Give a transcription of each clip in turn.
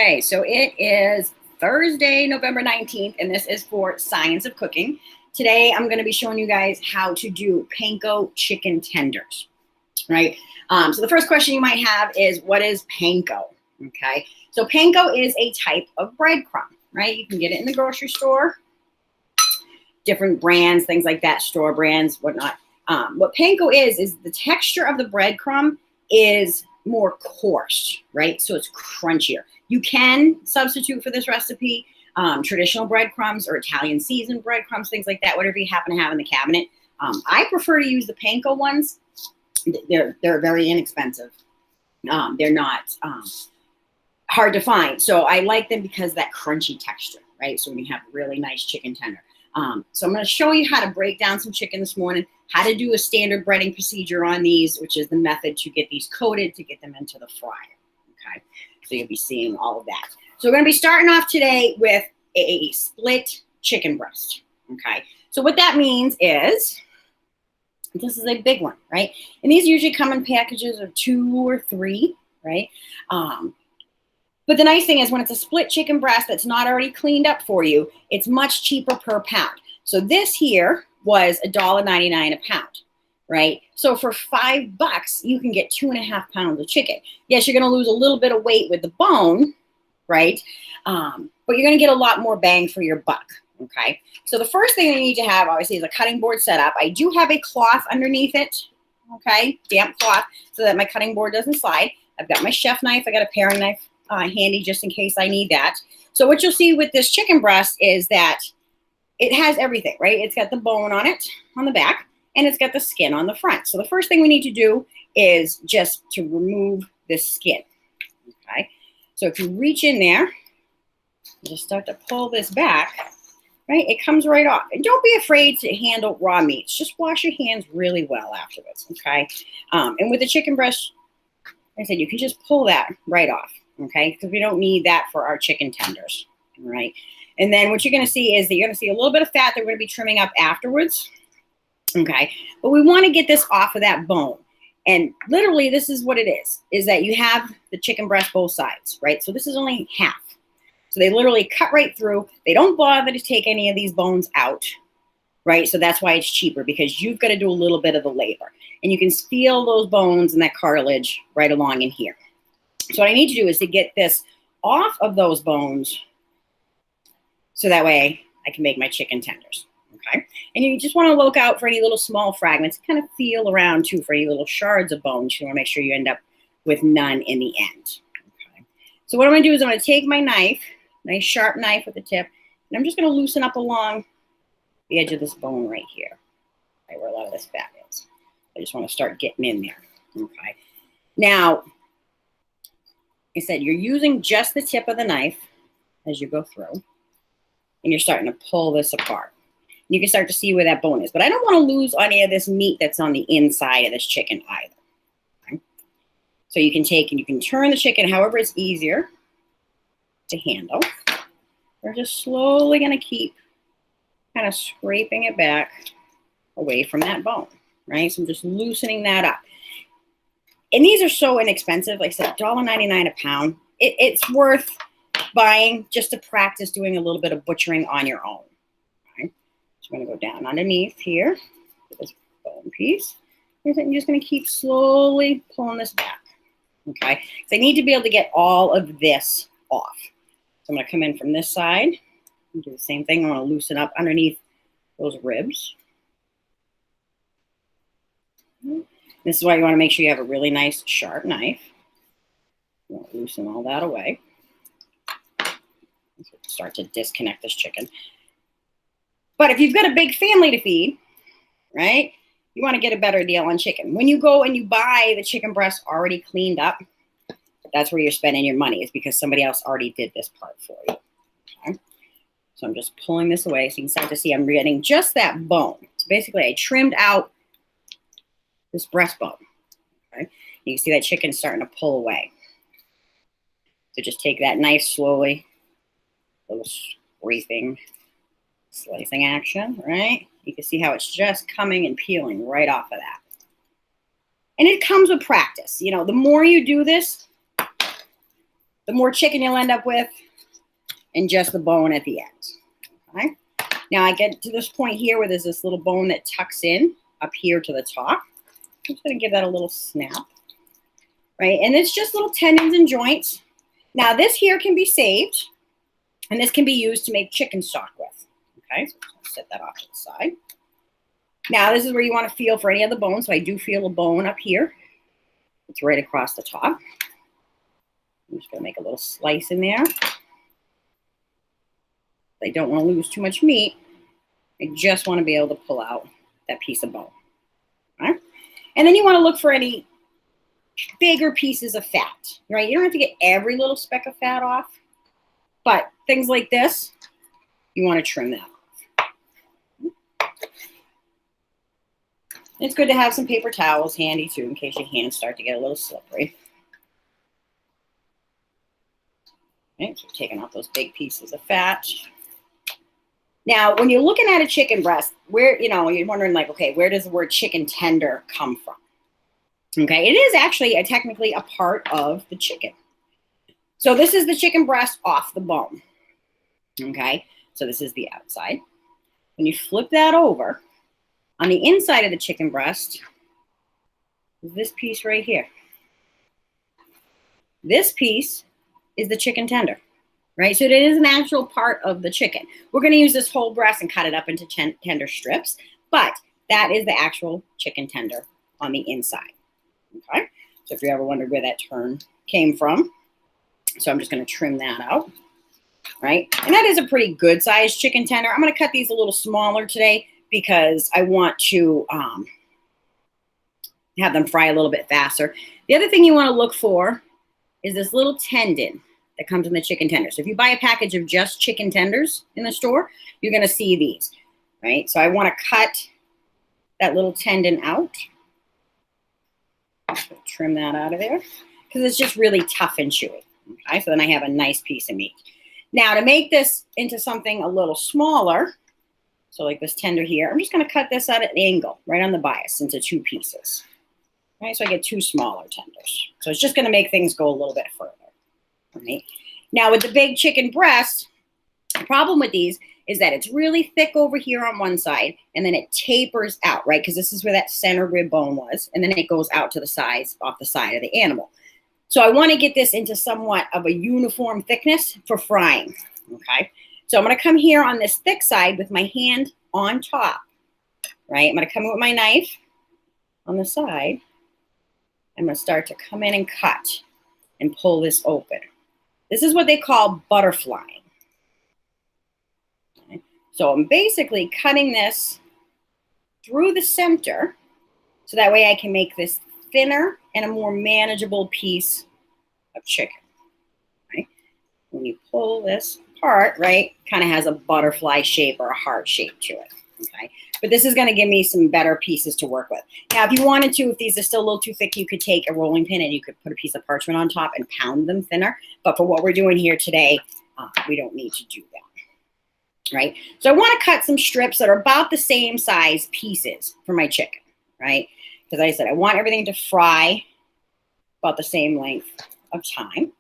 Okay, so it is Thursday, November 19th, and this is for Science of Cooking. Today, I'm going to be showing you guys how to do Panko Chicken Tenders, right? So the first question you might have is, what is Panko? Okay, so Panko is a type of breadcrumb, right? You can get it in the grocery store, different brands, things like that, store brands, whatnot. What Panko is the texture of the breadcrumb is more coarse, right? So it's crunchier. You can substitute for this recipe traditional breadcrumbs or Italian seasoned breadcrumbs, things like that, whatever you happen to have in the cabinet. I prefer to use the Panko ones. They're very inexpensive. They're not hard to find. So I like them because of that crunchy texture, right? So when you have a really nice chicken tender. So I'm going to show you how to break down some chicken this morning, how to do a standard breading procedure on these, which is the method to get these coated to get them into the fryer. Okay, so you'll be seeing all of that. So we're going to be starting off today with a split chicken breast. Okay, so what that means is this is a big one, right? And these usually come in packages of 2 or 3, right? But the nice thing is when it's a split chicken breast that's not already cleaned up for you, it's much cheaper per pound. So this here was $1.99 a pound, right? So for $5, you can get 2.5 pounds of chicken. Yes, you're going to lose a little bit of weight with the bone, right? But you're going to get a lot more bang for your buck, okay? So the first thing you need to have, obviously, is a cutting board set up. I do have a cloth underneath it, okay? Damp cloth, so that my cutting board doesn't slide. I've got my chef knife. I got a paring knife handy just in case I need that. So what you'll see with this chicken breast is that it has everything, right? It's got the bone on it, on the back, and it's got the skin on the front. So the first thing we need to do is just to remove this skin, okay? So if you reach in there, just start to pull this back, right? It comes right off. And don't be afraid to handle raw meats. Just wash your hands really well afterwards, okay? And with the chicken breast, like I said, you can just pull that right off, okay? Because we don't need that for our chicken tenders, all right? And then what you're going to see is that you're going to see a little bit of fat that we're going to be trimming up afterwards, okay? But we want to get this off of that bone. And literally, this is what it is that you have the chicken breast both sides, right? So this is only half. So they literally cut right through. They don't bother to take any of these bones out, right? So that's why it's cheaper, because you've got to do a little bit of the labor. And you can feel those bones and that cartilage right along in here. So what I need to do is to get this off of those bones so that way I can make my chicken tenders, okay? And you just want to look out for any little small fragments, kind of feel around too for any little shards of bones. You want to make sure you end up with none in the end, okay? So what I'm going to do is I'm going to take my knife, nice sharp knife with the tip, and I'm just going to loosen up along the edge of this bone right here, right where a lot of this fat is. I just want to start getting in there, okay? Now, like I said, you're using just the tip of the knife as you go through, and you're starting to pull this apart. You can start to see where that bone is, but I don't want to lose any of this meat that's on the inside of this chicken either, okay? So you can take and you can turn the chicken however it's easier to handle. We're just slowly going to keep kind of scraping it back away from that bone, right? So I'm just loosening that up. And these are so inexpensive. Like I said, $1.99 a pound. It's worth buying just to practice doing a little bit of butchering on your own. Okay? So I'm going to go down underneath here with this bone piece. And I'm just going to keep slowly pulling this back. Okay? So I need to be able to get all of this off. So I'm going to come in from this side and do the same thing. I want to loosen up underneath those ribs. This is why you want to make sure you have a really nice sharp knife. You want to loosen all that away. Start to disconnect this chicken. But if you've got a big family to feed, right, you want to get a better deal on chicken. When you go and you buy the chicken breast already cleaned up, that's where you're spending your money, is because somebody else already did this part for you. Okay? So I'm just pulling this away so you can start to see I'm getting just that bone. So basically I trimmed out this breastbone. Okay? You can see that chicken starting to pull away. So just take that knife slowly, a little scraping, slicing action, right? You can see how it's just coming and peeling right off of that. And it comes with practice. You know, the more you do this, the more chicken you'll end up with and just the bone at the end. Okay. Now I get to this point here where there's this little bone that tucks in up here to the top. I'm just going to give that a little snap. Right. And it's just little tendons and joints. Now this here can be saved and this can be used to make chicken stock with. Okay. So I'll set that off to the side. Now this is where you want to feel for any of the bones. So I do feel a bone up here. It's right across the top. I'm just going to make a little slice in there. I don't want to lose too much meat. I just want to be able to pull out that piece of bone. All right? And then you want to look for any bigger pieces of fat, right? You don't have to get every little speck of fat off, but things like this, you want to trim that off. It's good to have some paper towels handy too in case your hands start to get a little slippery. Okay, so taking off those big pieces of fat. Now, when you're looking at a chicken breast, where, you're wondering like, okay, where does the word chicken tender come from? Okay, it is actually technically a part of the chicken. So this is the chicken breast off the bone. Okay, so this is the outside. When you flip that over, on the inside of the chicken breast is this piece right here. This piece is the chicken tender, right? So it is an actual part of the chicken. We're going to use this whole breast and cut it up into tender strips, but that is the actual chicken tender on the inside. Okay, so if you ever wondered where that term came from, so I'm just going to trim that out, right? And that is a pretty good sized chicken tender. I'm going to cut these a little smaller today because I want to have them fry a little bit faster. The other thing you want to look for is this little tendon that comes in the chicken tender. So if you buy a package of just chicken tenders in the store, you're going to see these, right? So I want to cut that little tendon out. Trim that out of there because it's just really tough and chewy. Okay, so then I have a nice piece of meat. Now to make this into something a little smaller, so like this tender here, I'm just going to cut this at an angle right on the bias into two pieces. Right, so I get two smaller tenders. So it's just going to make things go a little bit further. Right. Now with the big chicken breast, the problem with these is that it's really thick over here on one side and then it tapers out, right? Because this is where that center rib bone was. And then it goes out to the sides, off the side of the animal. So I want to get this into somewhat of a uniform thickness for frying, okay? So I'm going to come here on this thick side with my hand on top, right? I'm going to come in with my knife on the side. I'm going to start to come in and cut and pull this open. This is what they call butterflying. Okay. So I'm basically cutting this through the center so that way I can make this thinner and a more manageable piece of chicken. Right? When you pull this apart, right, kind of has a butterfly shape or a heart shape to it. Okay, but this is going to give me some better pieces to work with. Now, if you wanted to, if these are still a little too thick, you could take a rolling pin and you could put a piece of parchment on top and pound them thinner. But for what we're doing here today, we don't need to do that. Right? So I want to cut some strips that are about the same size pieces for my chicken. Right? Because like I said, I want everything to fry about the same length of time.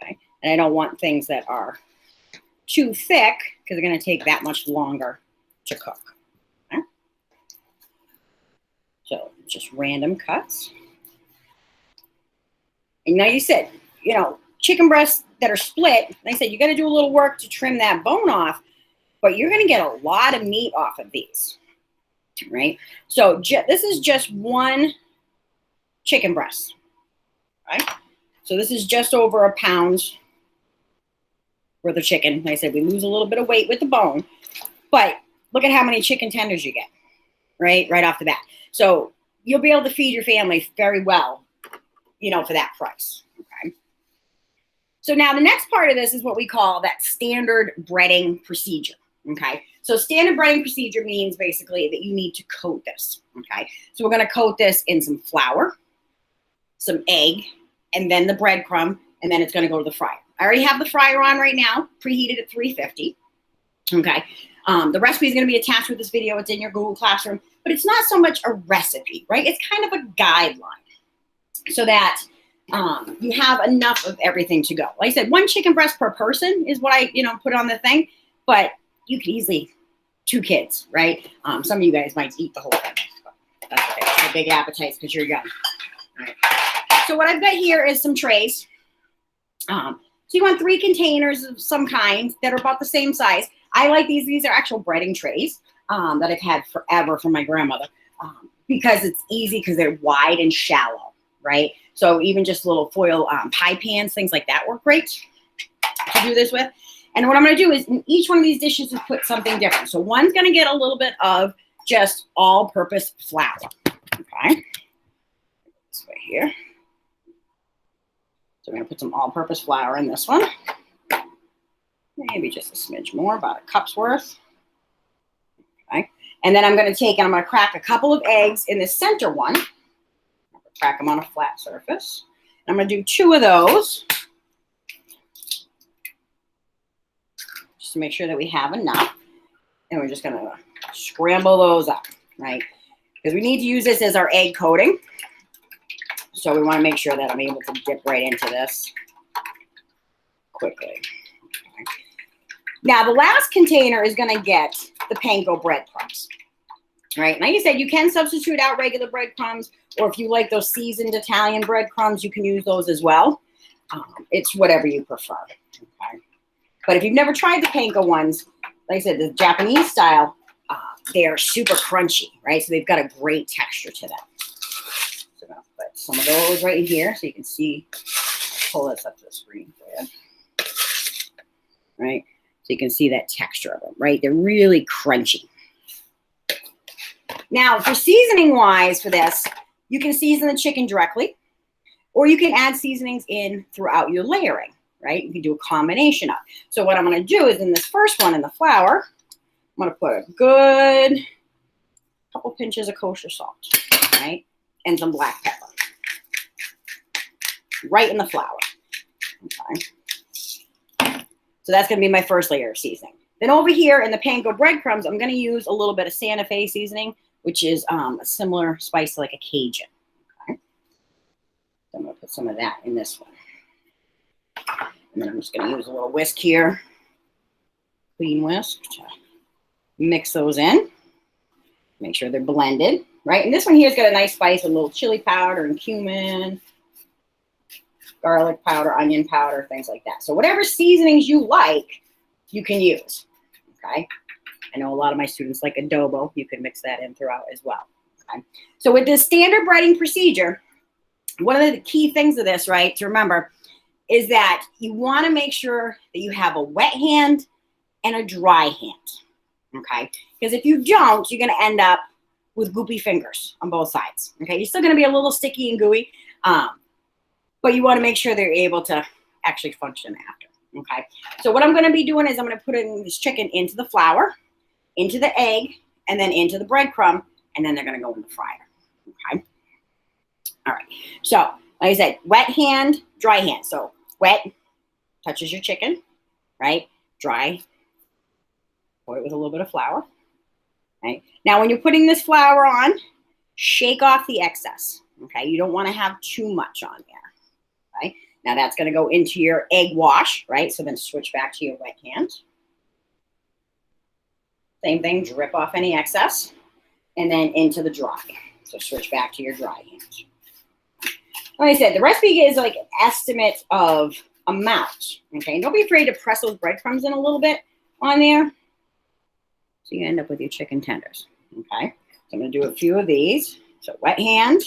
Okay? And I don't want things that are too thick because they're going to take that much longer to cook. Okay? So just random cuts. And now you said, chicken breasts that are split, like I said, you got to do a little work to trim that bone off, but you're going to get a lot of meat off of these, right? So this is just one chicken breast, right? So this is just over a pound worth of chicken. Like I said, we lose a little bit of weight with the bone, but look at how many chicken tenders you get, right off the bat. So you'll be able to feed your family very well, for that price, okay? So now the next part of this is what we call that standard breading procedure, okay? So standard breading procedure means basically that you need to coat this, okay? So we're going to coat this in some flour, some egg, and then the breadcrumb, and then it's going to go to the fryer. I already have the fryer on right now, preheated at 350, okay? The recipe is going to be attached with this video. It's in your Google Classroom, but it's not so much a recipe, right? It's kind of a guideline so that you have enough of everything to go. Like I said, 1 chicken breast per person is what I, put on the thing, but you could easily 2 kids, right? Some of you guys might eat the whole thing. That's okay. It's a big appetite because you're young. All right. So what I've got here is some trays. So you want 3 containers of some kind that are about the same size. I like these. These are actual breading trays that I've had forever from my grandmother because it's easy because they're wide and shallow, right? So even just little foil pie pans, things like that work great to do this with. And what I'm going to do is in each one of these dishes is put something different. So one's going to get a little bit of just all-purpose flour, okay? This way here. So I'm going to put some all-purpose flour in this one. Maybe just a smidge more, about a cup's worth. Okay. And then I'm going to crack a couple of eggs in the center one. I'm going to crack them on a flat surface. And I'm going to do 2 of those. Just to make sure that we have enough. And we're just going to scramble those up, right? Because we need to use this as our egg coating. So we want to make sure that I'm able to dip right into this quickly. Okay. Now, the last container is going to get the panko breadcrumbs, right? Like I said, you can substitute out regular breadcrumbs, or if you like those seasoned Italian breadcrumbs, you can use those as well. It's whatever you prefer, okay? But if you've never tried the panko ones, like I said, the Japanese style, they're super crunchy, right? So they've got a great texture to them. So I'm going to put some of those right in here so you can see. Pull this up to the screen for you, right? So you can see that texture of them, right? They're really crunchy. Now, for seasoning-wise for this, you can season the chicken directly, or you can add seasonings in throughout your layering, right? You can do a combination of. So what I'm going to do is in this first one, in the flour, I'm going to put a good couple pinches of kosher salt, right? And some black pepper. Right in the flour, okay? So that's going to be my first layer of seasoning. Then over here in the panko breadcrumbs, I'm going to use a little bit of Santa Fe seasoning, which is a similar spice like a Cajun. Okay? So I'm going to put some of that in this one. And then I'm just going to use a little whisk here, clean whisk, to mix those in. Make sure they're blended, right? And this one here's got a nice spice with a little chili powder and cumin, garlic powder, onion powder, things like that. So whatever seasonings you like, you can use, okay? I know a lot of my students like adobo. You can mix that in throughout as well, okay? So with this standard breading procedure, one of the key things of this, right, to remember is that you want to make sure that you have a wet hand and a dry hand, okay? Because if you don't, you're going to end up with goopy fingers on both sides, okay? You're still going to be a little sticky and gooey, but you want to make sure they're able to actually function after, okay? So what I'm going to be doing is I'm going to put in this chicken into the flour, into the egg, and then into the breadcrumb, and then they're going to go in the fryer, okay? All right. So like I said, wet hand, dry hand. So wet touches your chicken, right? Dry, pour it with a little bit of flour, right? Now when you're putting this flour on, shake off the excess, okay? You don't want to have too much on there. Right? Now that's going to go into your egg wash, right? So then switch back to your wet hand. Same thing, drip off any excess, and then into the dry. So switch back to your dry hand. Like I said, the recipe is like an estimate of amount, okay? And don't be afraid to press those breadcrumbs in a little bit on there. So you end up with your chicken tenders, okay? So I'm going to do a few of these. So wet hand.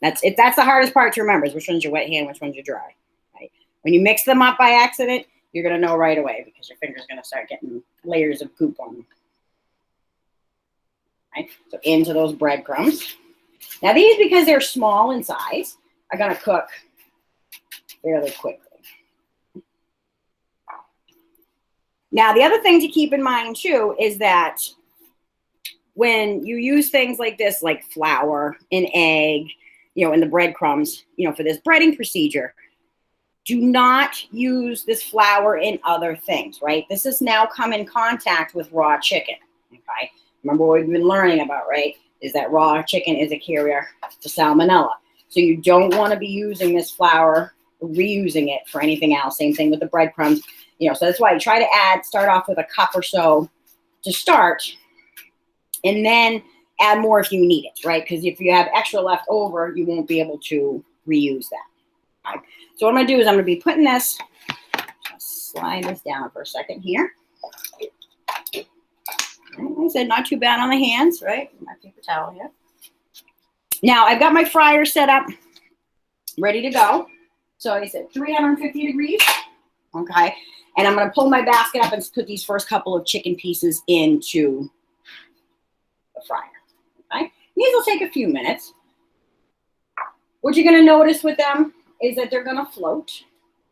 That's the hardest part to remember is which one's your wet hand, which one's your dry, right? When you mix them up by accident, you're going to know right away because your finger's going to start getting layers of goop on them. Right? So into those breadcrumbs. Now these, because they're small in size, are going to cook fairly quickly. Now the other thing to keep in mind too is that when you use things like this, like flour, an egg, in the breadcrumbs, for this breading procedure, do not use this flour in other things, right? This has now come in contact with raw chicken, okay? Remember what we've been learning about, right? Is that raw chicken is a carrier to salmonella. So you don't want to be using this flour, reusing it for anything else. Same thing with the breadcrumbs. You know, so that's why you try to start off with a cup or so to start, and then add more if you need it, right? Because if you have extra left over, you won't be able to reuse that. Right? So what I'm going to do is I'm going to be putting this, slide this down for a second here. Like I said, not too bad on the hands, right? My paper towel here. Now I've got my fryer set up, ready to go. So I said 350 degrees, okay? And I'm going to pull my basket up and put these first couple of chicken pieces into the fryer, okay? These will take a few minutes. What you're going to notice with them is that they're going to float,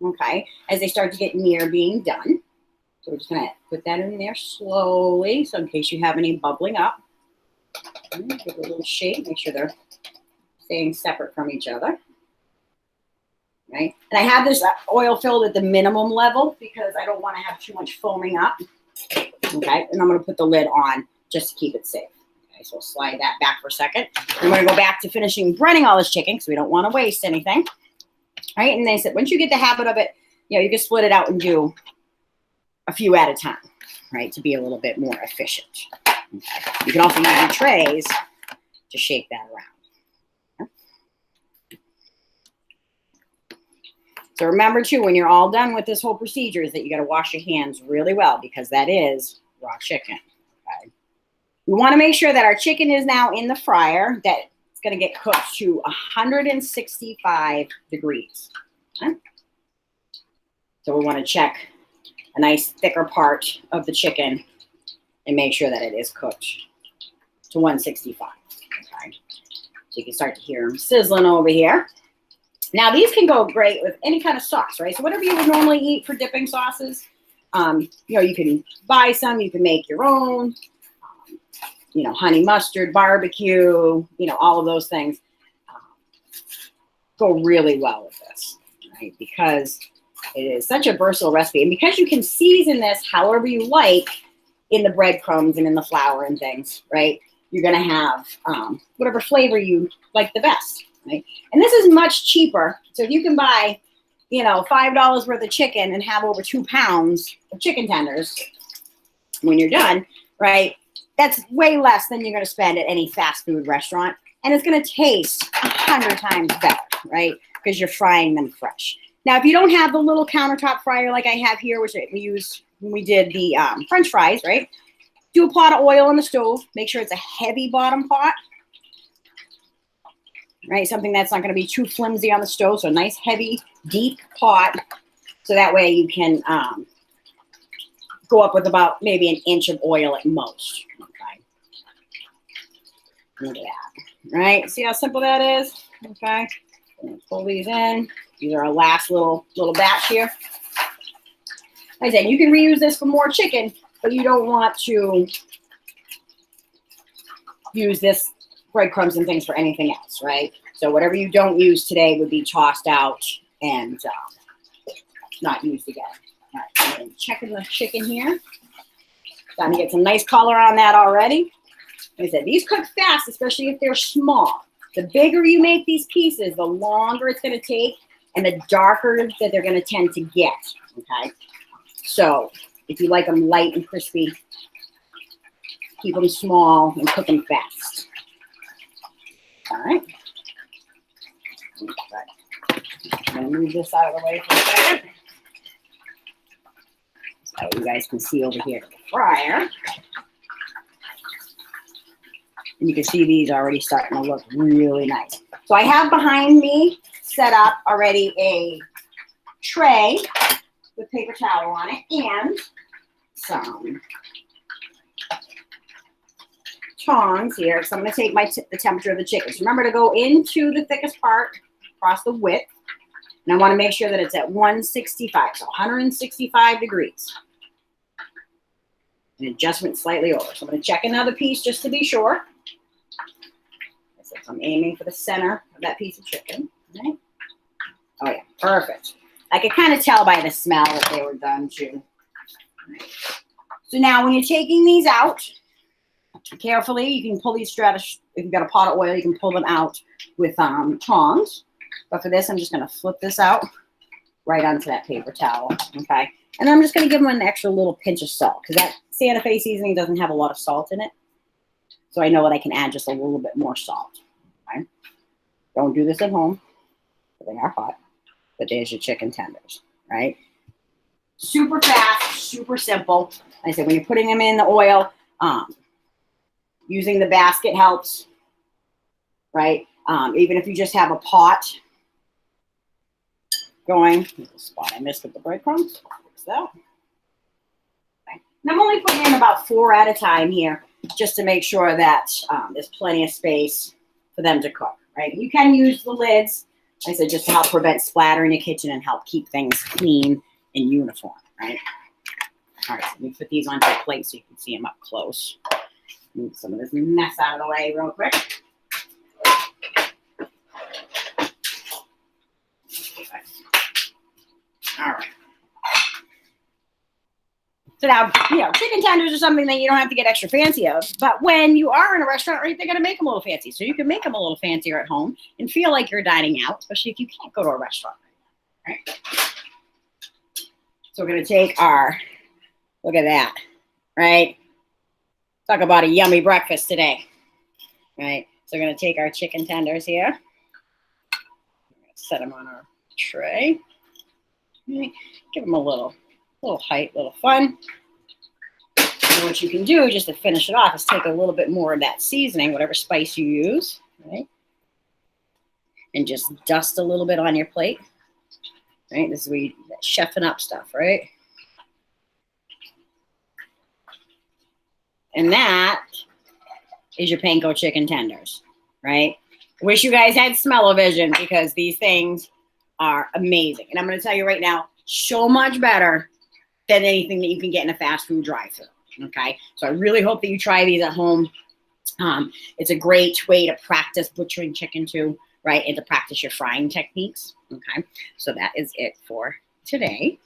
okay, as they start to get near being done. So we're just going to put that in there slowly, so in case you have any bubbling up. Give it a little shake, make sure they're staying separate from each other. Right? And I have this oil filled at the minimum level because I don't want to have too much foaming up. Okay, and I'm going to put the lid on just to keep it safe. Okay, so we'll slide that back for a second. I'm going to go back to finishing breading all this chicken because we don't want to waste anything. All right, and they said once you get the habit of it, you know, you can split it out and do a few at a time, right, to be a little bit more efficient. Okay. You can also use your trays to shake that around. So remember too, when you're all done with this whole procedure, is that you got to wash your hands really well because that is raw chicken. Okay. We want to make sure that our chicken is now in the fryer, that it's going to get cooked to 165 degrees. Okay. So we want to check a nice thicker part of the chicken and make sure that it is cooked to 165. Okay. So you can start to hear them sizzling over here. Now, these can go great with any kind of sauce, right? So whatever you would normally eat for dipping sauces, you know, you can buy some, you can make your own, you know, honey mustard, barbecue, you know, all of those things go really well with this, right? Because it is such a versatile recipe. And because you can season this however you like in the breadcrumbs and in the flour and things, right? You're going to have whatever flavor you like the best. Right? And this is much cheaper. So if you can buy, you know, $5 worth of chicken and have over 2 pounds of chicken tenders when you're done, right? That's way less than you're going to spend at any fast food restaurant. And it's going to taste 100 times better, right? Because you're frying them fresh. Now, if you don't have the little countertop fryer like I have here, which we used when we did the French fries, right? Do a pot of oil on the stove. Make sure it's a heavy bottom pot. Right, something that's not going to be too flimsy on the stove. So a nice, heavy, deep pot. So that way you can go up with about maybe 1 inch of oil at most. Okay. Look at that. Right, see how simple that is? Okay. Pull these in. These are our last little batch here. Like I said, you can reuse this for more chicken, but you don't want to use this breadcrumbs and things for anything else, right? So whatever you don't use today would be tossed out and not used again. All right, I'm checking the chicken here. Starting to get some nice color on that already. Like I said, these cook fast, especially if they're small. The bigger you make these pieces, the longer it's going to take and the darker that they're going to tend to get, okay? So if you like them light and crispy, keep them small and cook them fast. All right. I'm going to move this out of the way for a second. So you guys can see over here the fryer. And you can see these already starting to look really nice. So I have behind me set up already a tray with paper towel on it and some tongs here. So I'm going to take the temperature of the chicken. So remember to go into the thickest part across the width. And I want to make sure that it's at 165, so 165 degrees. And it just went slightly over. So I'm going to check another piece just to be sure. So I'm aiming for the center of that piece of chicken. Okay. Oh yeah, perfect. I could kind of tell by the smell that they were done too. So now when you're taking these out, carefully. You can pull these straight out. If you've got a pot of oil, you can pull them out with tongs. But for this, I'm just going to flip this out right onto that paper towel, okay? And I'm just going to give them an extra little pinch of salt because that Santa Fe seasoning doesn't have a lot of salt in it. So I know that I can add just a little bit more salt, okay? Don't do this at home. They are hot. But there's your chicken tenders, right? Super fast, super simple. Like I said, when you're putting them in the oil, using the basket helps, right? Even if you just have a pot going. Here's the spot I missed with the breadcrumbs. Fix that. Okay. And I'm only putting in about 4 at a time here, just to make sure that there's plenty of space for them to cook, right? You can use the lids, like I said, just to help prevent splatter in your kitchen and help keep things clean and uniform, right? All right, so let me put these onto a plate so you can see them up close. Move some of this mess out of the way real quick. All right. So now, chicken tenders are something that you don't have to get extra fancy of. But when you are in a restaurant, right, they're going to make them a little fancy. So you can make them a little fancier at home and feel like you're dining out, especially if you can't go to a restaurant. Right? So we're going to take our, look at that, right? Talk about a yummy breakfast today, right? So we're going to take our chicken tenders here. Set them on our tray. Give them a little height, little fun. And what you can do just to finish it off is take a little bit more of that seasoning, whatever spice you use, right? And just dust a little bit on your plate, right? This is where you chefing up stuff, right? And that is your Panko chicken tenders, right? Wish you guys had smell-o-vision because these things are amazing. And I'm going to tell you right now, so much better than anything that you can get in a fast food drive-thru, okay? So I really hope that you try these at home. It's a great way to practice butchering chicken too, right? And to practice your frying techniques, okay? So that is it for today.